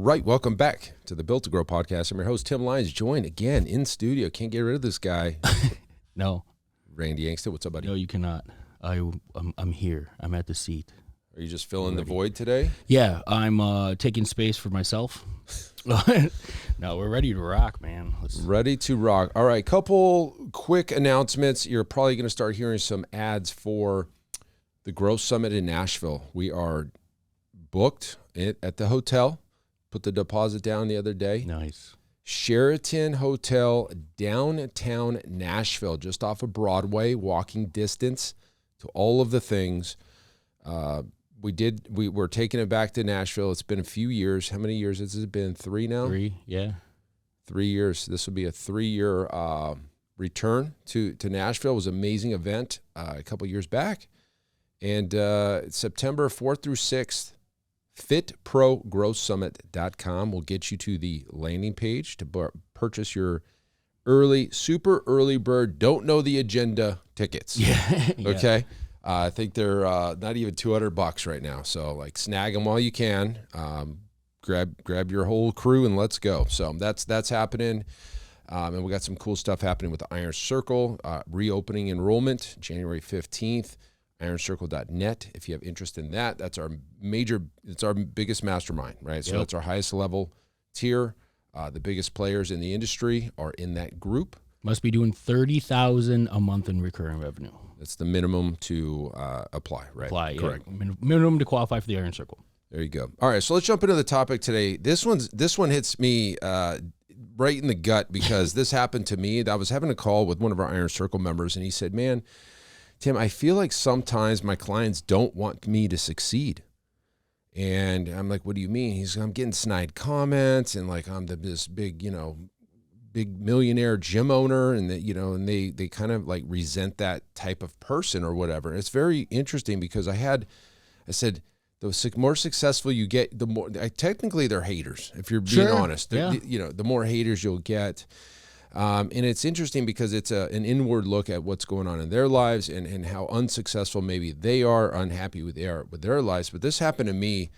right, welcome back to the Built to Grow podcast. I'm your host, Tim Lyons, joined again in studio. Can't get rid of this guy. No. Randy Yangston, what's up, buddy? No, you cannot. I'm here. I'm at the seat. Are you just filling the void today? Yeah, I'm taking space for myself. No, we're ready to rock, man. Ready to rock. All right, couple quick announcements. You're probably going to start hearing some ads for the Growth Summit in Nashville. We are booked at the hotel. Put the deposit down the other day. Nice. Sheraton Hotel, downtown Nashville, just off of Broadway, walking distance to all of the things. We're taking it back to Nashville. It's been a few years. How many years has it been? 3 now? 3, yeah. 3 years. This will be a 3-year return to Nashville. It was an amazing event a couple years back. And September 4th through 6th, fitprogrowthsummit.com will get you to the landing page to purchase your super early bird, don't know the agenda tickets. Yeah. Okay. I think they're not even $200 right now. So like snag them while you can. Grab your whole crew and let's go. So that's happening. And we got some cool stuff happening with the Iron Circle, reopening enrollment January 15th. IronCircle.net. If you have interest in that, it's our biggest mastermind, right? So that's our highest level tier. The biggest players in the industry are in that group. Must be doing $30,000 a month in recurring revenue. That's the minimum to apply, right? Apply, correct. Yeah. Minimum to qualify for the Iron Circle. There you go. All right, so let's jump into the topic today. This one hits me right in the gut because this happened to me. I was having a call with one of our Iron Circle members, and he said, "Man, Tim, I feel like sometimes my clients don't want me to succeed." And I'm like, "What do you mean?" He's, "I'm getting snide comments and like I'm this big, big millionaire gym owner, and that, and they kind of like resent that type of person or whatever." And it's very interesting because I said, the more successful you get, the more technically they're haters. If you're being honest, yeah. The more haters you'll get. And it's interesting because it's an inward look at what's going on in their lives and how unsuccessful maybe they are, unhappy with their lives. But this happened to me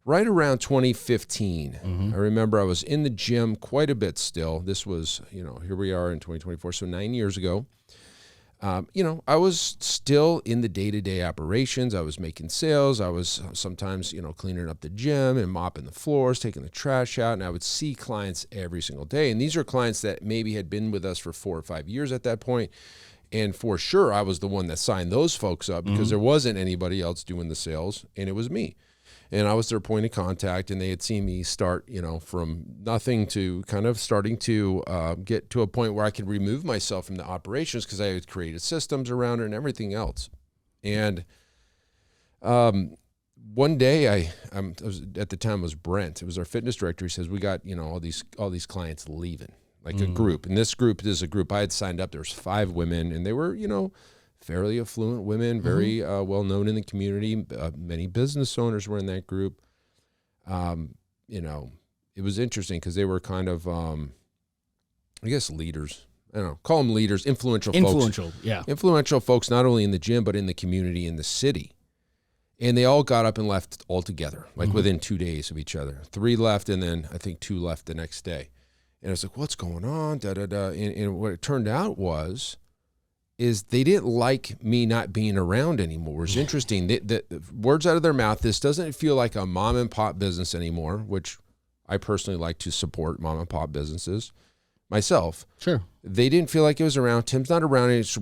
right around 2015. Mm-hmm. I remember I was in the gym quite a bit still. This was, here we are in 2024, so 9 years ago. I was still in the day-to-day operations. I was making sales. I was sometimes, cleaning up the gym and mopping the floors, taking the trash out, and I would see clients every single day. And these are clients that maybe had been with us for 4 or 5 years at that point. And for sure, I was the one that signed those folks up because there wasn't anybody else doing the sales, and it was me. And I was their point of contact, and they had seen me start, from nothing to kind of starting to get to a point where I could remove myself from the operations because I had created systems around it and everything else. And one day, I was, at the time, it was Brent. It was our fitness director. He says, "We got all these clients leaving, like a group. And this is a group I had signed up. There was 5 women, and they were fairly affluent women, very well known in the community. Many business owners were in that group. It was interesting because they were kind of, I guess, leaders. I don't know, call them leaders, influential folks. Yeah. Influential folks, not only in the gym, but in the community, in the city. And they all got up and left all together, like within 2 days of each other. 3 left, and then I think 2 left the next day. And I was like, what's going on? And what it turned out is they didn't like me not being around anymore. It's interesting. The words out of their mouth, this doesn't feel like a mom and pop business anymore, which I personally like to support mom and pop businesses myself. Sure. They didn't feel like it was around. Tim's not around. It's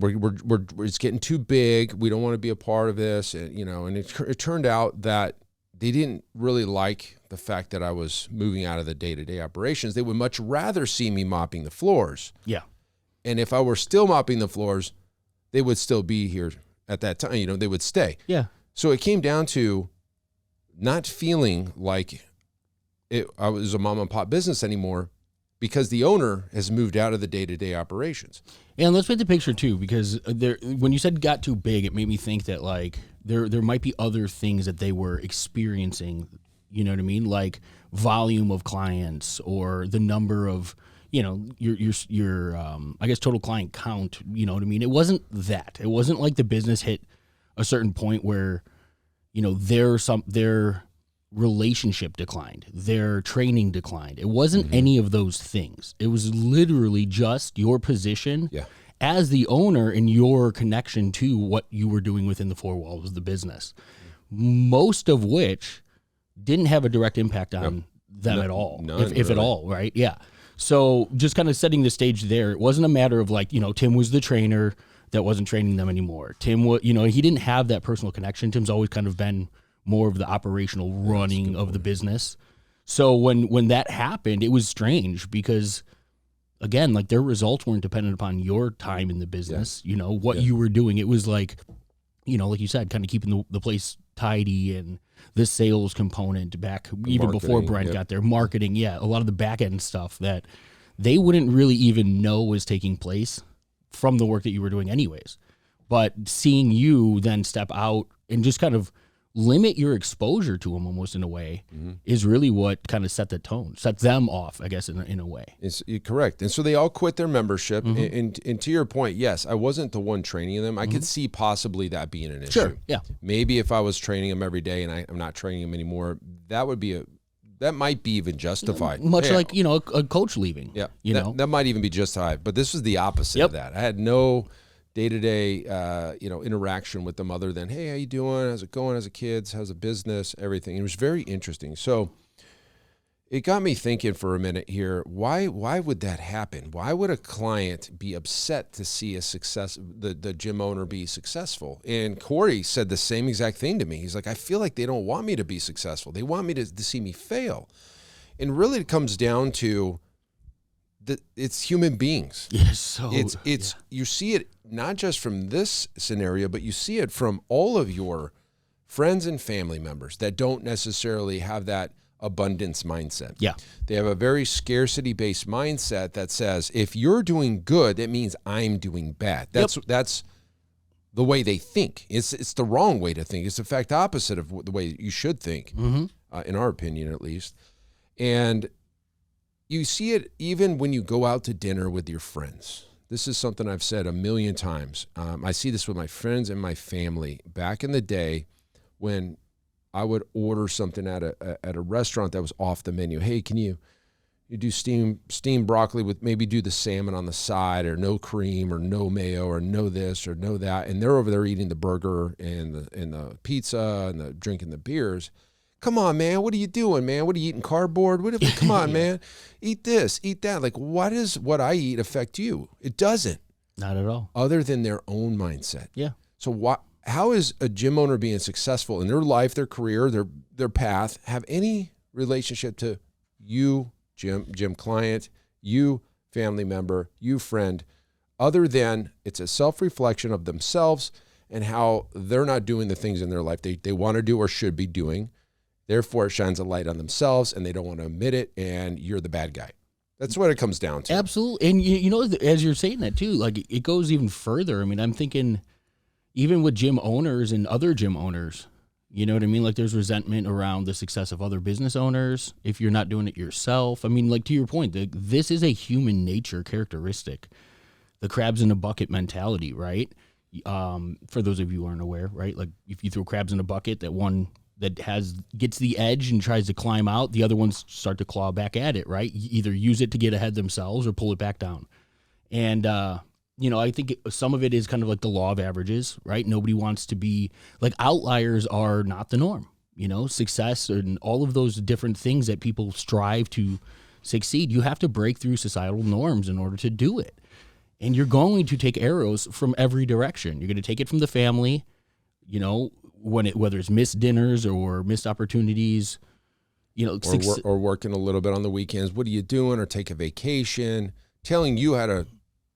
getting too big. We don't want to be a part of this. And it turned out that they didn't really like the fact that I was moving out of the day-to-day operations. They would much rather see me mopping the floors. Yeah. And if I were still mopping the floors, they would still be here at that time. They would stay. Yeah. So it came down to not feeling like I was a mom and pop business anymore because the owner has moved out of the day-to-day operations. And let's paint the picture too, because when you said got too big, it made me think that like there might be other things that they were experiencing. You know what I mean? Like volume of clients or the number of your I guess total client count. You know what I mean? It wasn't that. It wasn't like the business hit a certain point where their relationship declined, their training declined. It wasn't any of those things. It was literally just your position as the owner and your connection to what you were doing within the four walls of the business, most of which didn't have a direct impact on them at all, if at all, right? Yeah. So just kind of setting the stage there, it wasn't a matter of like, Tim was the trainer that wasn't training them anymore. Tim, he didn't have that personal connection. Tim's always kind of been more of the operational running of the business. So when that happened, it was strange because, again, like their results weren't dependent upon your time in the business, what you were doing. It was like, like you said, kind of keeping the place tidy and the sales component back even before Brent got there, marketing. Yeah. A lot of the back end stuff that they wouldn't really even know was taking place from the work that you were doing anyways. But seeing you then step out and just kind of limit your exposure to them almost in a way is really what kind of set the tone, set them off, I guess, in a way. You're correct. And so they all quit their membership. And to your point, yes, I wasn't the one training them. I could see possibly that being an issue. Sure, yeah. Maybe if I was training them every day and I'm not training them anymore, that might be even justified. Much like, a coach leaving. Yeah, that might even be justified. But this was the opposite of that. I had no day-to-day, interaction with them other than, hey, how you doing? How's it going? How's the kids? How's the business? Everything. It was very interesting. So it got me thinking for a minute here. Why would that happen? Why would a client be upset to see the gym owner be successful? And Corey said the same exact thing to me. He's like, I feel like they don't want me to be successful. They want me to see me fail. And really it comes down to it's human beings. Yes, you see it not just from this scenario, but you see it from all of your friends and family members that don't necessarily have that abundance mindset. Yeah. They have a very scarcity-based mindset that says, if you're doing good, that means I'm doing bad. That's the way they think. It's the wrong way to think. It's the fact opposite of the way you should think, in our opinion at least. And you see it even when you go out to dinner with your friends. This is something I've said a million times. I see this with my friends and my family. Back in the day when I would order something at a restaurant that was off the menu. Hey, can you do steamed broccoli with maybe do the salmon on the side, or no cream or no mayo or no this or no that. And they're over there eating the burger and the pizza and drinking the beers. Come on, man. What are you doing, man? What are you eating, cardboard? Come on, man. Eat this, eat that. Like, why does what I eat affect you? It doesn't. Not at all. Other than their own mindset. Yeah. So how is a gym owner being successful in their life, their career, their path, have any relationship to you, gym client, you, family member, you, friend, other than it's a self-reflection of themselves and how they're not doing the things in their life they want to do or should be doing. Therefore, it shines a light on themselves, and they don't want to admit it, and you're the bad guy. That's what it comes down to. Absolutely. And, as you're saying that, too, like, it goes even further. I mean, I'm thinking even with gym owners and other gym owners, you know what I mean? Like, there's resentment around the success of other business owners if you're not doing it yourself. I mean, like, to your point, this is a human nature characteristic, the crabs in a bucket mentality, right? For those of you who aren't aware, right? Like, if you throw crabs in a bucket, that one that gets the edge and tries to climb out, the other ones start to claw back at it, right? Either use it to get ahead themselves or pull it back down. And, I think some of it is kind of like the law of averages, right? Nobody wants to be, like, outliers are not the norm, success and all of those different things that people strive to succeed. You have to break through societal norms in order to do it. And you're going to take arrows from every direction. You're going to take it from the family, whether it's missed dinners or missed opportunities, or working a little bit on the weekends. What are you doing? Or take a vacation, telling you how to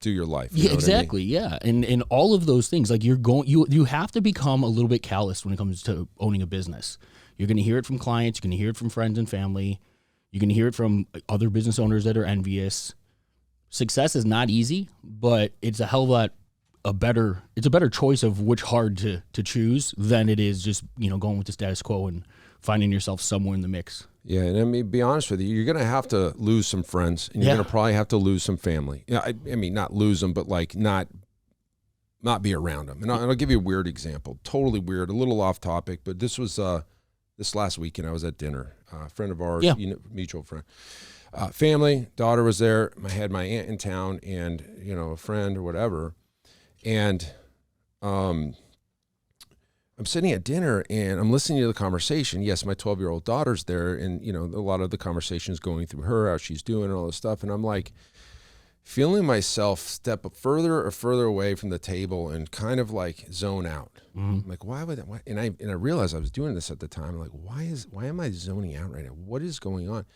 do your life. Yeah, exactly. Yeah. And all of those things, like you have to become a little bit callous when it comes to owning a business. You're going to hear it from clients. You're going to hear it from friends and family. You're going to hear it from other business owners that are envious. Success is not easy, but it's a hell of a better choice of which hard to choose than it is just, going with the status quo and finding yourself somewhere in the mix. Yeah, and I mean, be honest with you, you're going to have to lose some friends, and you're going to probably have to lose some family. Yeah, I mean, not lose them, but like not be around them. And I'll give you a weird example, totally weird, a little off topic, but this was this last weekend I was at dinner. A friend of ours, Yeah. mutual friend. Family, daughter was there. I had my aunt in town and, a friend or whatever. And I'm sitting at dinner and I'm listening to the conversation. Yes, my 12-year-old daughter's there, and, a lot of the conversation is going through her, how she's doing and all this stuff. And I'm like feeling myself step further or further away from the table and kind of like zone out. I'm like, why would that? Why? And I realized I was doing this at the time. I'm like, why am I zoning out right now? What is going on?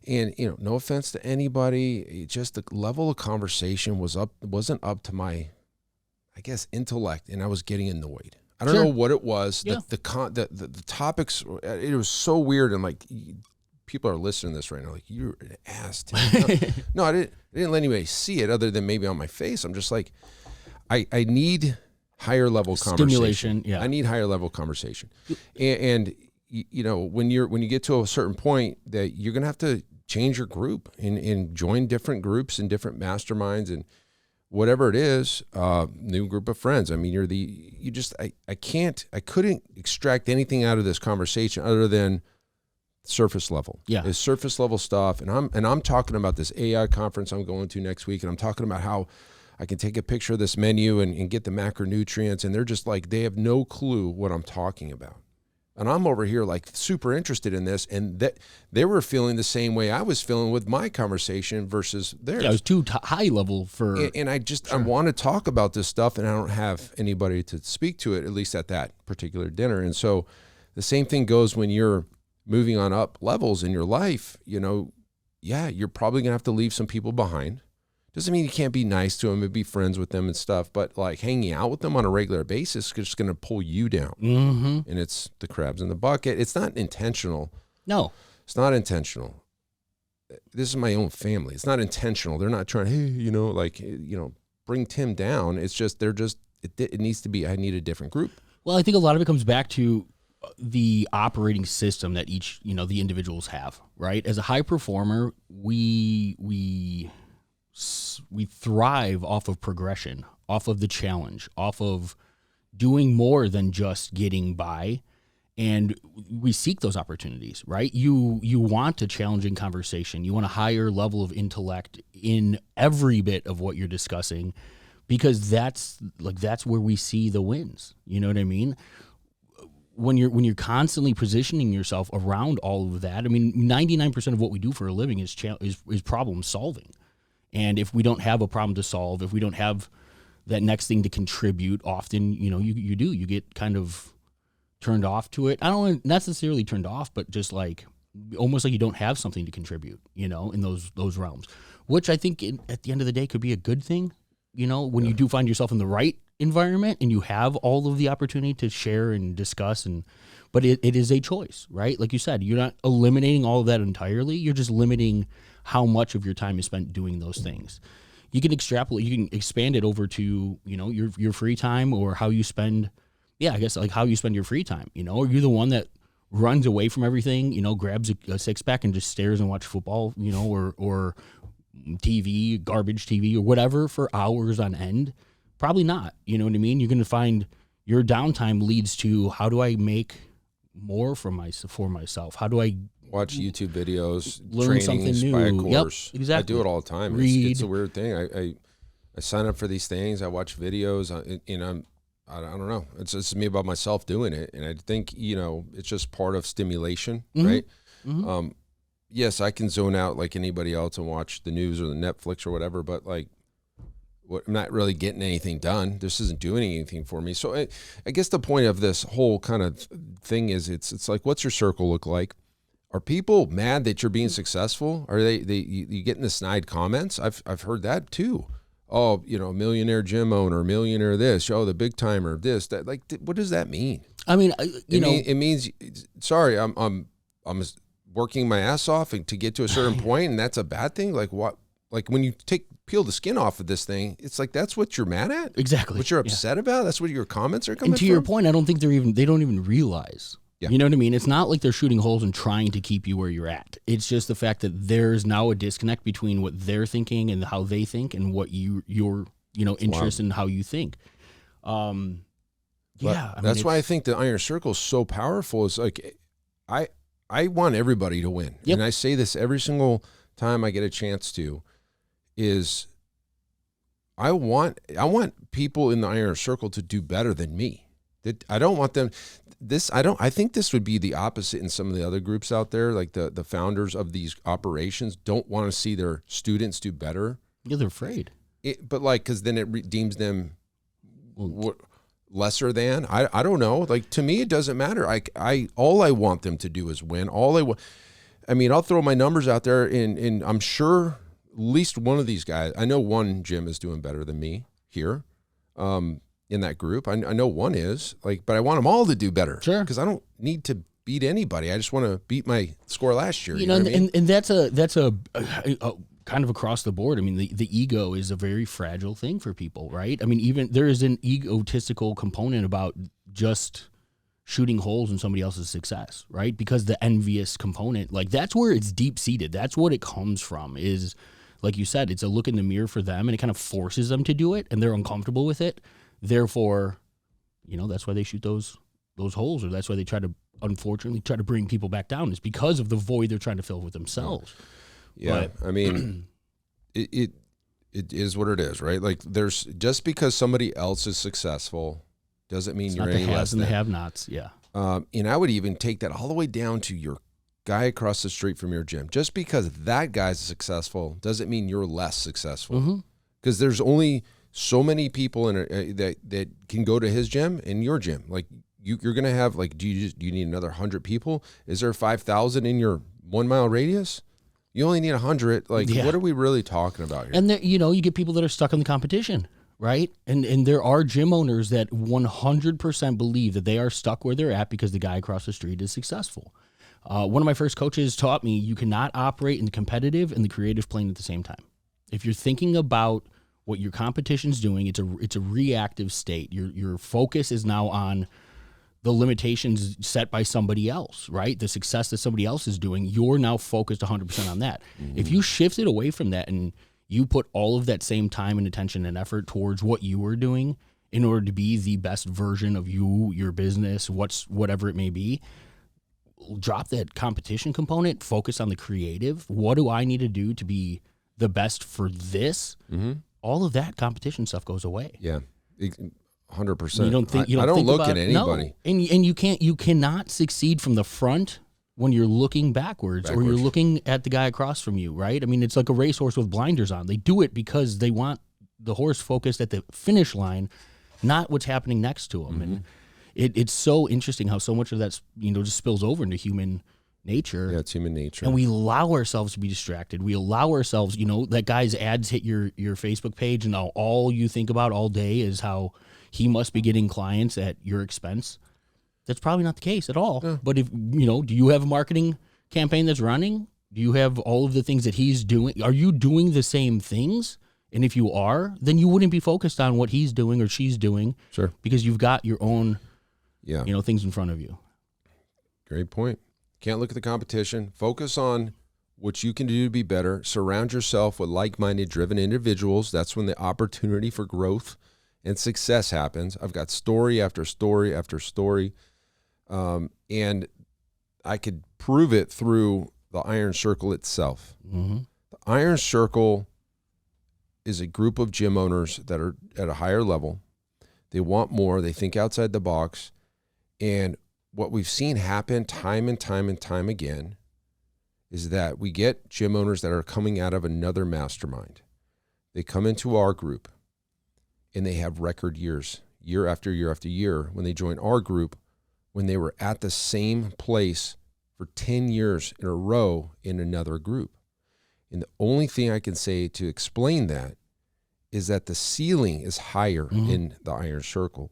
And, no offense to anybody, just the level of conversation wasn't up to my, I guess, intellect, and I was getting annoyed. I don't know what it was. Yeah. The topics, it was so weird. And like, people are listening to this right now, like, you're an ass, Tim. No, I didn't let anybody see it other than maybe on my face. I'm just like, I need higher level Stimulation, conversation. yeah. I need higher level conversation. And when you get to a certain point that you're going to have to change your group and join different groups and different masterminds and whatever it is, new group of friends. I mean, I couldn't extract anything out of this conversation other than surface level. Yeah. It's surface level stuff. And I'm talking about this AI conference I'm going to next week. And I'm talking about how I can take a picture of this menu and get the macronutrients. And they're just like, they have no clue what I'm talking about. And I'm over here like super interested in this, and that they were feeling the same way I was feeling with my conversation versus theirs. Yeah, it was too high level for. And I want to talk about this stuff, and I don't have anybody to speak to it, at least at that particular dinner. And so the same thing goes when you're moving on up levels in your life. You're probably gonna have to leave some people behind. Doesn't mean you can't be nice to them and be friends with them and stuff, but like hanging out with them on a regular basis is just going to pull you down. Mm-hmm. And it's the crabs in the bucket. It's not intentional. No. It's not intentional. This is my own family. It's not intentional. They're not trying, hey, bring Tim down. It's just, it needs to be, I need a different group. Well, I think a lot of it comes back to the operating system that each, the individuals have, right? As a high performer, we thrive off of progression, off of the challenge, off of doing more than just getting by. And we seek those opportunities, right? You want a challenging conversation. You want a higher level of intellect in every bit of what you're discussing, because that's where we see the wins. You know what I mean? When you're constantly positioning yourself around all of that, I mean, 99% of what we do for a living is problem solving. And if we don't have a problem to solve, if we don't have that next thing to contribute, often, you get kind of turned off to it. I don't necessarily turned off, but just like almost like you don't have something to contribute, in those realms, which I think at the end of the day could be a good thing, when you do find yourself in the right environment and you have all of the opportunity to share and discuss. But it is a choice, right? Like you said, you're not eliminating all of that entirely. You're just limiting how much of your time is spent doing those things. You can extrapolate, you can expand it over to, your free time, or how you spend, how you spend your free time, Are you the one that runs away from everything, grabs a six-pack and just stares and watch football, or TV, garbage TV or whatever for hours on end? Probably not. You know what I mean? You're going to find your downtime leads to, how do I make more for myself? How do I watch YouTube videos, learn something new, buy a course? Yep, exactly. I do it all the time. Read. It's a weird thing. I sign up for these things. I watch videos. I don't know. It's me about myself doing it, and I think it's just part of stimulation, right? Mm-hmm. Yes, I can zone out like anybody else and watch the news or the Netflix or whatever, but like, I'm not really getting anything done. This isn't doing anything for me. So I guess the point of this whole kind of thing is it's like, what's your circle look like? Are people mad that you're being successful? Are you getting the snide comments? I've heard that too. Oh, millionaire gym owner, millionaire this, the big timer, this, that. Like, what does that mean? I mean, it means, sorry, I'm working my ass off to get to a certain point, and that's a bad thing. Like what? Like when you peel the skin off of this thing, it's like, that's what you're mad at? Exactly. What you're upset about? That's what your comments are coming from? And to your point, I don't think they don't even realize. Yeah. You know what I mean? It's not like they're shooting holes and trying to keep you where you're at. It's just the fact that there's now a disconnect between what they're thinking and how they think and what your interest and how you think. That's why I think the Iron Circle is so powerful. It's like, I want everybody to win. Yep. And I say this every single time I get a chance to, is I want people in the Iron Circle to do better than me. That I don't want them I think this would be the opposite in some of the other groups out there, like the founders of these operations don't want to see their students do better. Yeah, they're afraid. But like, because then it deems them lesser than. I don't know. Like, to me, it doesn't matter. All I want them to do is win. I'll throw my numbers out there, and I'm sure at least one of these guys, I know one gym is doing better than me here. In that group, I know one is, like, but I want them all to do better. Sure. Because I don't need to beat anybody. I just want to beat my score last year. You know, what I mean? and that's a kind of across the board. I mean, the ego is a very fragile thing for people, right? I mean, even there is an egotistical component about just shooting holes in somebody else's success, right? Because the envious component, like, that's where it's deep seated. That's what it comes from, is, like you said, it's a look in the mirror for them, and it kind of forces them to do it, and they're uncomfortable with it. Therefore, you know, that's why they shoot those holes, or that's why they unfortunately try to bring people back down, is because of the void they're trying to fill with themselves. Yeah. But, I mean, it is what it is, right? Like, there's, just because somebody else is successful doesn't mean you're any less than. The haves and the have-nots, yeah. And I would even take that all the way down to your guy across the street from your gym. Just because that guy's successful doesn't mean you're less successful. Because there's only so many people that can go to his gym and your gym. Like, you're going to have, like, do you need another 100 people? Is there 5,000 in your 1 mile radius? You only need 100. Like, What are we really talking about here? And there, you know, you get people that are stuck in the competition, right? And there are gym owners that 100% believe that they are stuck where they're at because the guy across the street is successful. One of my first coaches taught me you cannot operate in the competitive and the creative plane at the same time. If you're thinking about what your competition's doing, it's a reactive state. Your focus is now on the limitations set by somebody else, right? The success that somebody else is doing, you're now focused 100% on that. If you shifted away from that and you put all of that same time and attention and effort towards what you were doing in order to be the best version of you, your business, whatever it may be, drop that competition component, focus on the creative. What do I need to do to be the best for this? All of that competition stuff goes away. Yeah, 100%. You don't think I don't think look about, at anybody. No. And you cannot succeed from the front when you're looking backwards or you're looking at the guy across from you, right? I mean, it's like a racehorse with blinders on. They do it because they want the horse focused at the finish line, not what's happening next to him. And it's so interesting how so much of that, you know, just spills over into human nature. Yeah, it's human nature. And we allow ourselves to be distracted. We allow ourselves, you know, that guy's ads hit your Facebook page, and now all you think about all day is how he must be getting clients at your expense. That's probably not the case at all. Yeah. But if, you know, do you have a marketing campaign that's running? Do you have all of the things that he's doing? Are you doing the same things? And if you are, then you wouldn't be focused on what he's doing or she's doing. Sure. Because you've got your own, you know, things in front of you. Great point. Can't look at the competition. Focus on what you can do to be better. Surround yourself with like-minded, driven individuals. That's when the opportunity for growth and success happens. I've got story after story after story. And I could prove it through the Iron Circle itself. The Iron Circle is a group of gym owners that are at a higher level. They want more. They think outside the box. And what we've seen happen time and time and time again is that we get gym owners that are coming out of another mastermind. They come into our group and they have record years, year after year after year. When they join our group, when they were at the same place for 10 years in a row in another group. And the only thing I can say to explain that is that the ceiling is higher in the Iron Circle,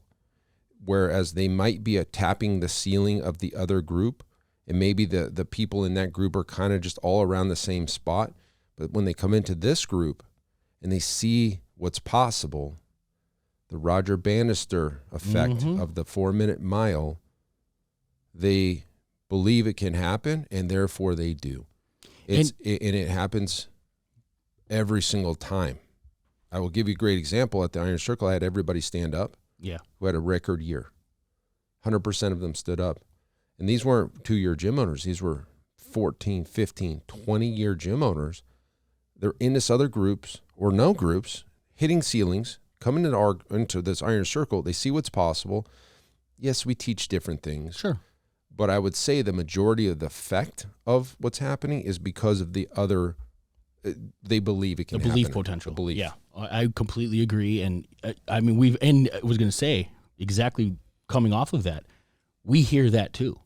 whereas they might be tapping the ceiling of the other group, and maybe the people in that group are kind of just all around the same spot. But when they come into this group and they see what's possible, the Roger Bannister effect of the 4-minute mile, they believe it can happen, and therefore they do. And it happens every single time. I will give you a great example. At the Iron Circle, I had everybody stand up. Yeah. Who had a record year. 100% of them stood up. And these weren't 2-year gym owners. These were 14, 15, 20-year gym owners. They're in this other groups or no groups, hitting ceilings, coming into this iron circle. They see what's possible. Yes, we teach different things. Sure. But I would say the majority of the effect of what's happening is because of the other, they believe it can happen. The belief potential. The belief. Yeah, I completely agree. And I mean, and I was going to say, exactly coming off of that, we hear that too.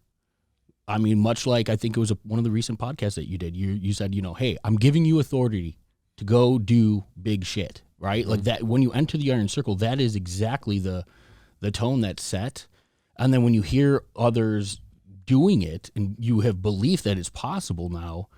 I mean, much like I think it was one of the recent podcasts that you did, you said, hey, I'm giving you authority to go do big shit, right? Mm-hmm. Like that, when you enter the iron circle, that is exactly the tone that's set. And then when you hear others doing it and you have belief that it's possible now,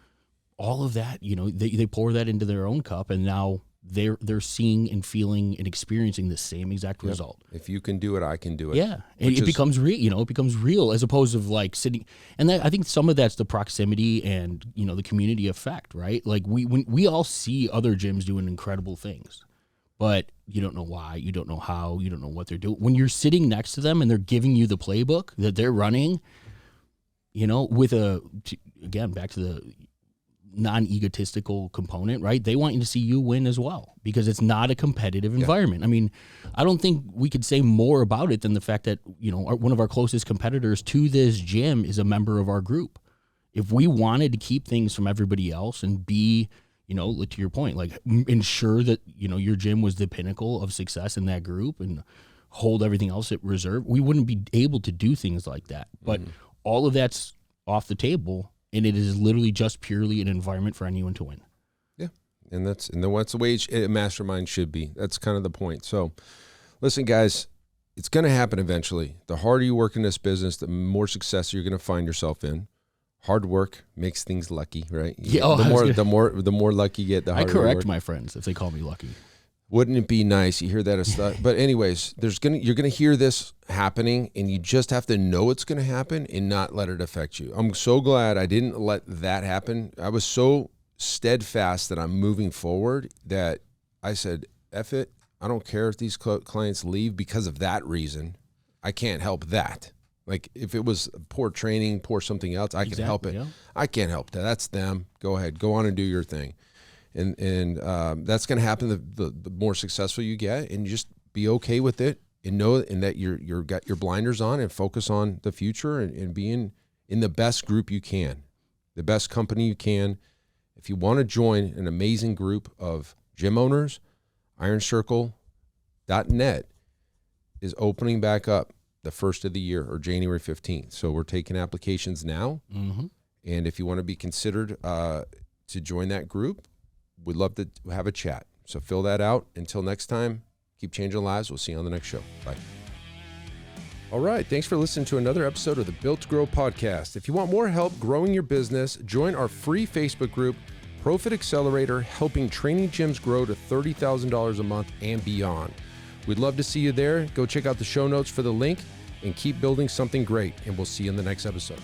all of that, they pour that into their own cup, and now they're seeing and feeling and experiencing the same exact result. If you can do it, I can do it. Yeah, it becomes real. It becomes real as opposed to like sitting. And I think some of that's the proximity and the community effect, right? Like we all see other gyms doing incredible things, but you don't know why, you don't know how, you don't know what they're doing. When you're sitting next to them and they're giving you the playbook that they're running, with again back to the non-egotistical component, right? They want you to see you win as well, because it's not a competitive environment. I mean, I don't think we could say more about it than the fact that, one of our closest competitors to this gym is a member of our group. If we wanted to keep things from everybody else and be, to your point, like ensure that, your gym was the pinnacle of success in that group and hold everything else at reserve, we wouldn't be able to do things like that. But all of that's off the table. And it is literally just purely an environment for anyone to win. Yeah, and that's the way a mastermind should be. That's kind of the point. So, listen, guys, it's going to happen eventually. The harder you work in this business, the more success you're going to find yourself in. Hard work makes things lucky, right? Yeah, the more lucky you get, the harder. I correct my friends if they call me lucky. Wouldn't it be nice? You hear that as stuff. But anyways, you're gonna hear this happening, and you just have to know it's gonna happen and not let it affect you. I'm so glad I didn't let that happen. I was so steadfast that I'm moving forward that I said, F it. I don't care if these clients leave because of that reason. I can't help that. Like if it was poor training, poor something else, I can help it. Yeah. I can't help that. That's them. Go ahead. Go on and do your thing. And that's going to happen the more successful you get, and you just be okay with it and know that you're got your blinders on and focus on the future and being in the best group you can, the best company you can. If you want to join an amazing group of gym owners, IronCircle.net is opening back up the first of the year, or January 15th. So we're taking applications now. Mm-hmm. And if you want to be considered to join that group, we'd love to have a chat. So fill that out. Until next time, keep changing lives. We'll see you on the next show. Bye. All right. Thanks for listening to another episode of the Built to Grow podcast. If you want more help growing your business, join our free Facebook group, Profit Accelerator, helping training gyms grow to $30,000 a month and beyond. We'd love to see you there. Go check out the show notes for the link and keep building something great. And we'll see you in the next episode.